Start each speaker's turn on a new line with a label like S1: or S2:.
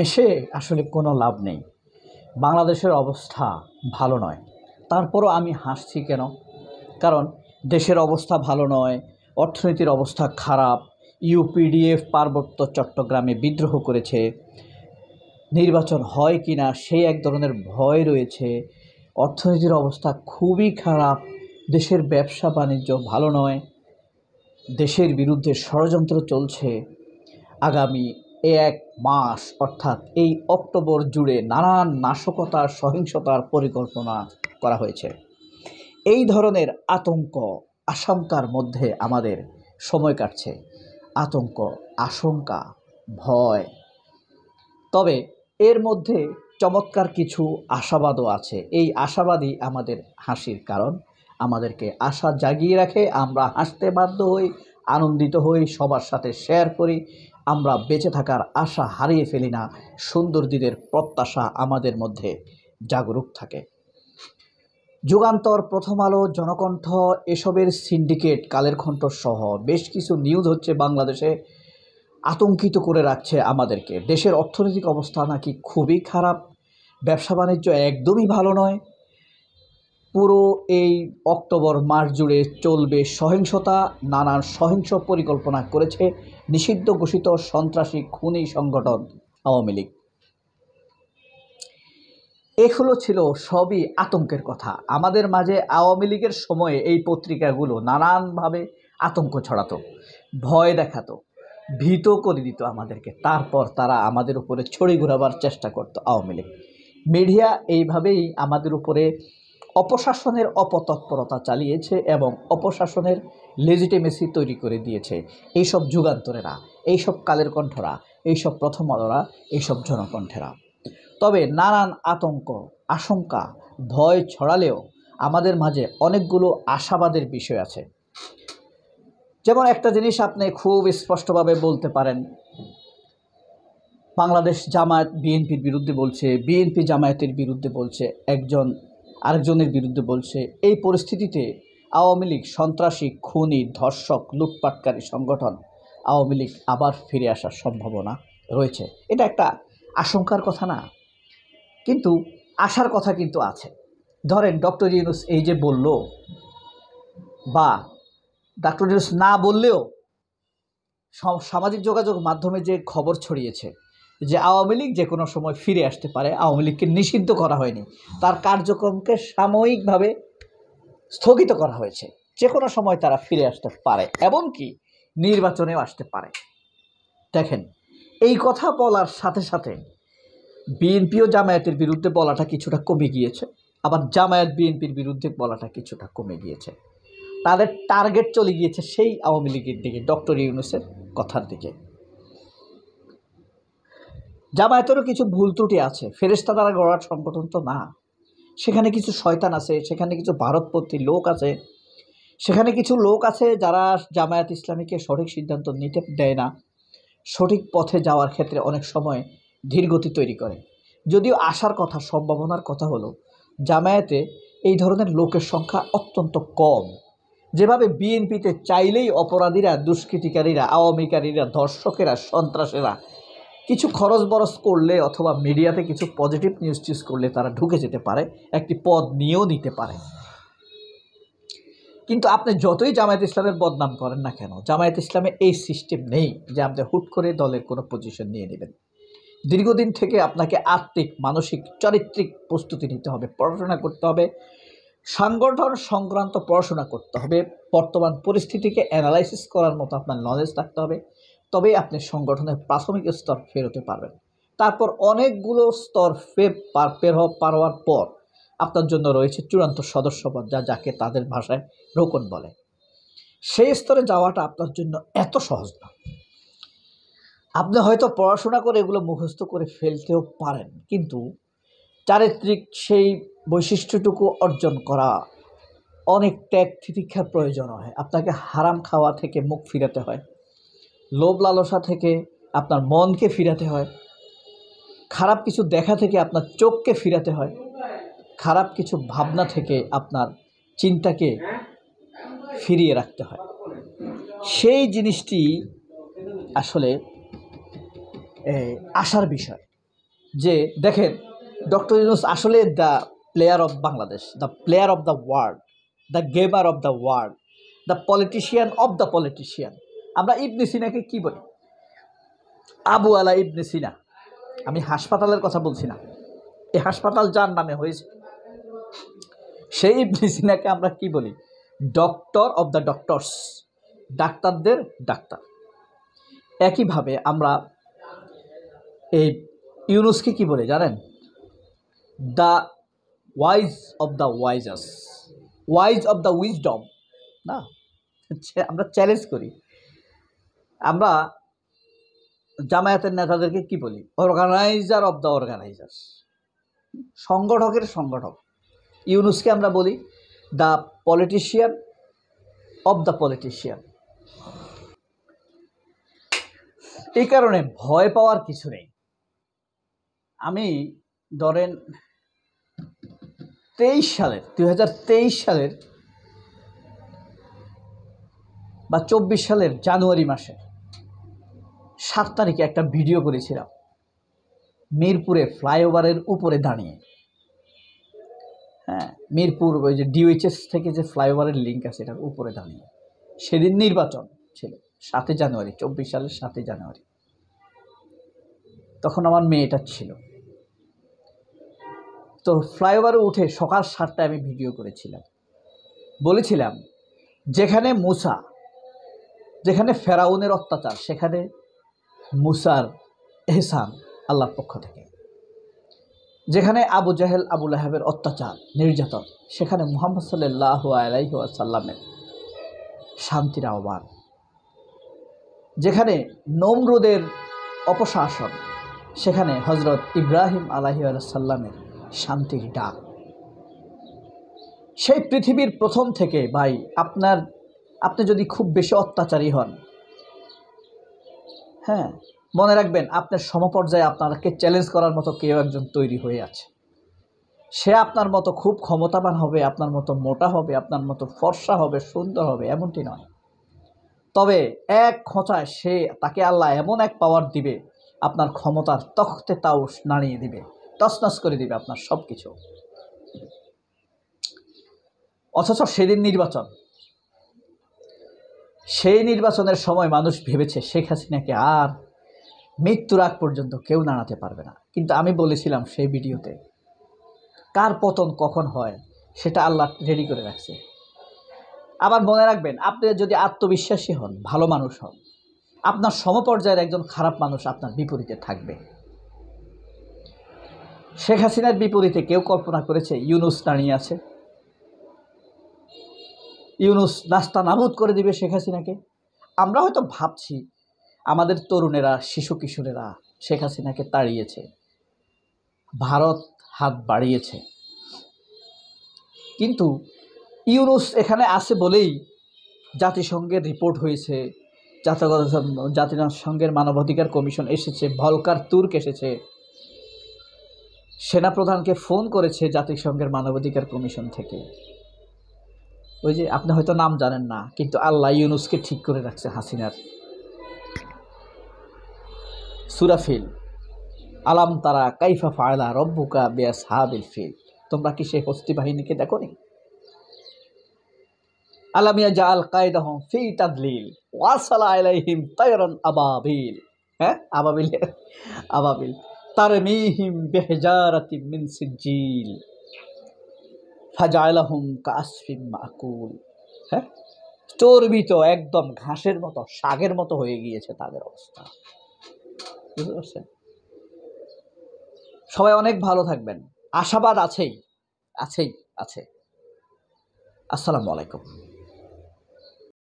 S1: হেসে আসলে কোনো লাভ নেই। বাংলাদেশের অবস্থা ভালো নয়। তারপরও আমি হাসছি কেন? কারণ দেশের অবস্থা ভালো নয়, অর্থনীতির অবস্থা খারাপ। ইউপিডিএফ পার্বত্য চট্টগ্রামে বিদ্রোহ করেছে। নির্বাচন হয় কি না সেই এক ধরনের ভয় রয়েছে। অর্থনীতির অবস্থা খুবই খারাপ। দেশের ব্যবসা বাণিজ্য ভালো নয়। দেশের বিরুদ্ধে ষড়যন্ত্র চলছে। আগামী এক মাস অর্থাৎ এই অক্টোবর জুড়ে নানান নাশকতা সহিংসতার পরিকল্পনা করা হয়েছে। এই ধরনের আতঙ্ক আশঙ্কার মধ্যে আমাদের সময় কাটছে। আতঙ্ক, আশঙ্কা, ভয়। তবে এর মধ্যে চমৎকার কিছু আশাবাদও আছে। এই আশাবাদই আমাদের হাসির কারণ। আমাদেরকে আশা জাগিয়ে রাখে। আমরা হাসতে বাধ্য হই, আনন্দিত হই, সবার সাথে শেয়ার করি। আমরা বেঁচে থাকার আশা হারিয়ে ফেলি না। সুন্দর দিনের প্রত্যাশা আমাদের মধ্যে জাগরুক থাকে। যুগান্তর, প্রথম আলো, জনকণ্ঠ এসবের সিন্ডিকেট, কালের কণ্ঠ সহ বেশ কিছু নিউজ হচ্ছে বাংলাদেশে আতঙ্কিত করে রাখছে আমাদেরকে। দেশের অর্থনৈতিক অবস্থা নাকি খুবই খারাপ, ব্যবসা বাণিজ্য একদমই ভালো নয়। পুরো এই অক্টোবর মাস জুড়ে চলবে সহিংসতা। নানান সহিংস পরিকল্পনা করেছে নিষিদ্ধ ঘোষিত সন্ত্রাসী খুনি সংগঠন আওয়ামী লীগ। এগুলো ছিল সবই আতঙ্কের কথা। আমাদের মাঝে আওয়ামী লীগের সময়ে এই পত্রিকাগুলো নানানভাবে আতঙ্ক ছড়াতো, ভয় দেখাতো, ভীত করে দিত আমাদেরকে। তারপর তারা আমাদের উপরে ছড়ি ঘোরাবার চেষ্টা করত আওয়ামী লীগ। মিডিয়া এইভাবেই আমাদের উপরে অপশাসনের অপতৎপরতা চালিয়েছে এবং অপশাসনের লেজিটিমেসি তৈরি করে দিয়েছে এইসব যুগান্তরেরা, এইসব কালের কণ্ঠরা, এইসব প্রথম আলোরা, এইসব জনকণ্ঠেরা। তবে নানান আতঙ্ক, আশঙ্কা, ভয় ছড়ালেও আমাদের মাঝে অনেকগুলো আশাবাদের বিষয় আছে। যেমন একটা জিনিস আপনি খুব স্পষ্টভাবে বলতে পারেন, বাংলাদেশ জামায়াত বিএনপির বিরুদ্ধে বলছে, বিএনপি জামায়াতের বিরুদ্ধে বলছে, একজন আরেকজনের বিরুদ্ধে বলছে। এই পরিস্থিতিতে আওয়ামী লীগ সন্ত্রাসী, খুনি, ধর্ষক, লুটপাটকারী সংগঠন আওয়ামী লীগ আবার ফিরে আসার সম্ভাবনা রয়েছে। এটা একটা আশঙ্কার কথা না, কিন্তু আশার কথা কিন্তু আছে। ধরেন ডক্টর ইউনূস এই যে বলল, বা ডক্টর ইউনূস না বললেও সামাজিক যোগাযোগ মাধ্যমে যে খবর ছড়িয়েছে যে আওয়ামী লীগ যে কোনো সময় ফিরে আসতে পারে, আওয়ামী লীগকে নিষিদ্ধ করা হয়নি, তার কার্যক্রমকে সাময়িকভাবে স্থগিত করা হয়েছে। যে কোনো সময় তারা ফিরে আসতে পারে, এমনকি নির্বাচনেও আসতে পারে। দেখেন, এই কথা বলার সাথে সাথে বিএনপি ও জামায়াতের বিরুদ্ধে বলাটা কিছুটা কমে গিয়েছে, আবার জামায়াত বিএনপির বিরুদ্ধে বলাটা কিছুটা কমে গিয়েছে। তাদের টার্গেট চলে গিয়েছে সেই আওয়ামী লীগের দিকে, ডক্টর ইউনূসের কথার দিকে। জামায়াতেরও কিছু ভুল ত্রুটি আছে, ফেরেশতা দ্বারা গড়ার সংগঠন তো না। সেখানে কিছু শয়তান আছে, সেখানে কিছু ভারতপন্থী লোক আছে, সেখানে কিছু লোক আছে যারা জামায়াত ইসলামীকে সঠিক সিদ্ধান্ত নিতে দেয় না, সঠিক পথে যাওয়ার ক্ষেত্রে অনেক সময় ধীরগতি তৈরি করে। যদিও আশার কথা, সম্ভাবনার কথা হলো জামায়াতে এই ধরনের লোকের সংখ্যা অত্যন্ত কম। যেভাবে বিএনপিতে চাইলেই অপরাধীরা, দুষ্কৃতিকারীরা, আওয়ামীকারীরা, ধর্ষকেরা, সন্ত্রাসীরা কিছু খরচ বরচ করলে অথবা মিডিয়াতে কিছু পজিটিভ নিউজ টিউজ করলে তারা ঢুকে যেতে পারে, একটি পদ নিয়েও নিতে পারে। কিন্তু আপনি যতই জামায়াত ইসলামের বদনাম করেন না কেন, জামায়াত ইসলামে এই সিস্টেম নেই যে আপনি হুট করে দলের কোনো পজিশন নিয়ে নেবেন। দীর্ঘদিন থেকে আপনাকে আত্মিক, মানসিক, চারিত্রিক প্রস্তুতি নিতে হবে, পড়াশোনা করতে হবে, সংগঠন সংক্রান্ত পড়াশোনা করতে হবে, বর্তমান পরিস্থিতিকে অ্যানালাইসিস করার মতো আপনার নলেজ থাকতে হবে। তবেই আপনি সংগঠনের প্রাথমিক স্তর ফেরোতে পারবেন। তারপর অনেকগুলো স্তর পার হওয়ার পর আপনার জন্য রয়েছে চূড়ান্ত সদস্যপদ, যাকে তাদের ভাষায় রোকন বলে। সেই স্তরে যাওয়াটা আপনার জন্য এত সহজ না। আপনি হয়তো পড়াশোনা করে এগুলো মুখস্থ করে ফেলতেও পারেন, কিন্তু চারিত্রিক সেই বৈশিষ্ট্যটুকু অর্জন করা অনেক ত্যাগ তিতিক্ষার প্রয়োজন হয়। আপনাকে হারাম খাওয়া থেকে মুখ ফিরাতে হয়, লোভ লালসা থেকে আপনার মনকে ফিরাতে হয়, খারাপ কিছু দেখা থেকে আপনার চোখকে ফিরাতে হয়, খারাপ কিছু ভাবনা থেকে আপনার চিন্তাকে ফিরিয়ে রাখতে হয়। সেই জিনিসটি আসলে আশার বিষয়। যে দেখেন ডক্টর ইউনূস আসলে the player of Bangladesh, the player of the world, the gamer of the world, the politician of the politician. আমরা ইবনে সিনাকে কি বলি? আবু আলা ইবনে সিনা। আমি হাসপাতালের কথা বলছি না, এই হাসপাতাল যার নামে হয়েছে সেই ইবনে সিনাকে আমরা কি বলি? ডক্টর অফ দ্য ডক্টরস, ডাক্তারদের ডাক্তার। একইভাবে আমরা এই ইউনূসকে কি বলে জানেন? The wise of the wises, wise of the wisdom. না, আমরা চ্যালেঞ্জ করি। আমরা জামায়াতের নেতাদেরকে কি বলি? অর্গানাইজার অফ দ্য অর্গানাইজার্স, সংগঠকের সংগঠক। ইউনূসকে আমরা বলি the politician of the politician. এই কারণে ভয় পাওয়ার কিছু নেই। আমি ধরেন 2023 সালের বা 24 সালের জানুয়ারি মাসে 7 তারিখে একটা ভিডিও করেছিলাম মিরপুরে ফ্লাইওভারের উপরে দাঁড়িয়ে। হ্যাঁ, মিরপুর ওই যে ডিওএইচএস থেকে যে ফ্লাইওভারের লিঙ্ক আছে এটার উপরে দাঁড়িয়ে। সেদিন নির্বাচন ছিল 7 জানুয়ারি, 24 সালের 7 জানুয়ারি। তখন আমার মেয়েটা ছিল। তো ফ্লাইওভারে উঠে সকাল 7টায় আমি ভিডিও করেছিলাম, বলেছিলাম যেখানে মুসা, যেখানে ফেরাউনের অত্যাচার, সেখানে মুসার এহসান আল্লাহর পক্ষ থেকে। যেখানে আবু জাহেল আবু লাহাবের অত্যাচার নির্যাতন, সেখানে মুহাম্মদ সাল্লাল্লাহু আলাইহি ওয়াসাল্লামের শান্তির আহ্বান। যেখানে নমরুদের অপশাসন, সেখানে হজরত ইব্রাহিম আলাইহিস সাল্লামের শান্তির ডাক। সেই পৃথিবীর প্রথম থেকে ভাই আপনি যদি খুব বেশি অত্যাচারী হন, হ্যাঁ, মনে রাখবেন আপনার সমপর্যায়ে আপনাকে চ্যালেঞ্জ করার মতো কেউ একজন তৈরি হয়ে আছে। সে আপনার মতো খুব ক্ষমতাবান হবে, আপনার মতো মোটা হবে, আপনার মতো ফর্সা হবে, সুন্দর হবে, এমনটি নয়। তবে এক খোঁচায় তাকে আল্লাহ এমন এক পাওয়ার দিবে, আপনার ক্ষমতার তখতে তাও নাড়িয়ে দিবে, তছনছ করে দিবে আপনার সব কিছু। অথচ সেদিন নির্বাচন, সেই নির্বাচনের সময় মানুষ ভেবেছে শেখ হাসিনাকে আর মৃত্যুর আগ পর্যন্ত কেউ নাড়াতে পারবে না। কিন্তু আমি বলেছিলাম সেই ভিডিওতে, কার পতন কখন হয় সেটা আল্লাহ রেডি করে রাখছে। আবার মনে রাখবেন, আপনি যদি আত্মবিশ্বাসী হন, ভালো মানুষ হন, আপনার সমপর্যায়ের একজন খারাপ মানুষ আপনার বিপরীতে থাকবে। শেখ হাসিনার বিপরীতে কেউ কল্পনা করেছে ইউনূস দাঁড়িয়ে আছে? ইউনূস নাস্তা নাবুদ করে দিবে শেখ হাসিনাকে? আমরা হয়তো ভাবছি আমাদের তরুণেরা, শিশু কিশোরেরা শেখ হাসিনাকে তাড়িয়েছে, ভারত হাত বাড়িয়েছে, কিন্তু ইউনূস এখানে আছে বলেই জাতিসংঘের রিপোর্ট হয়েছে, জাতিসংঘের মানবাধিকার কমিশন এসেছে, ভলকার তুর্ক এসেছে, সেনাপ্রধানকে ফোন করেছে জাতিসংঘের মানবাধিকার কমিশন থেকে। ওই যে আপনি হয়তো নাম জানেন না, কিন্তু আল্লাহ ইউনূসকে ঠিক করে রাখছে হাসিনার। সূরা ফিল, আলাম তারা কাইফা ফাআলা রব্বুকা বিআসহাবিল ফিল। তোমরা কি সেই হস্তি বাহিনীকে দেখোনি? আলাম ইয়াজআল কায়দাহুম ফি তাদলিল ওয়ারসালা আলাইহিম তায়রান আবাবিল। হ্যাঁ, আবাবিল তারমিহিম বিহিজারাতিন মিন সিজিল ফাজআলাহুম কাআসফিন মাকুল। হ্যাঁ, চর্বিত একদম ঘাসের মতো, শাকের মতো হয়ে গিয়েছে তাদের অবস্থা। বুঝতে পারছেন? সবাই অনেক ভালো থাকবেন, আশাবাদ আছে। আসসালামু আলাইকুম।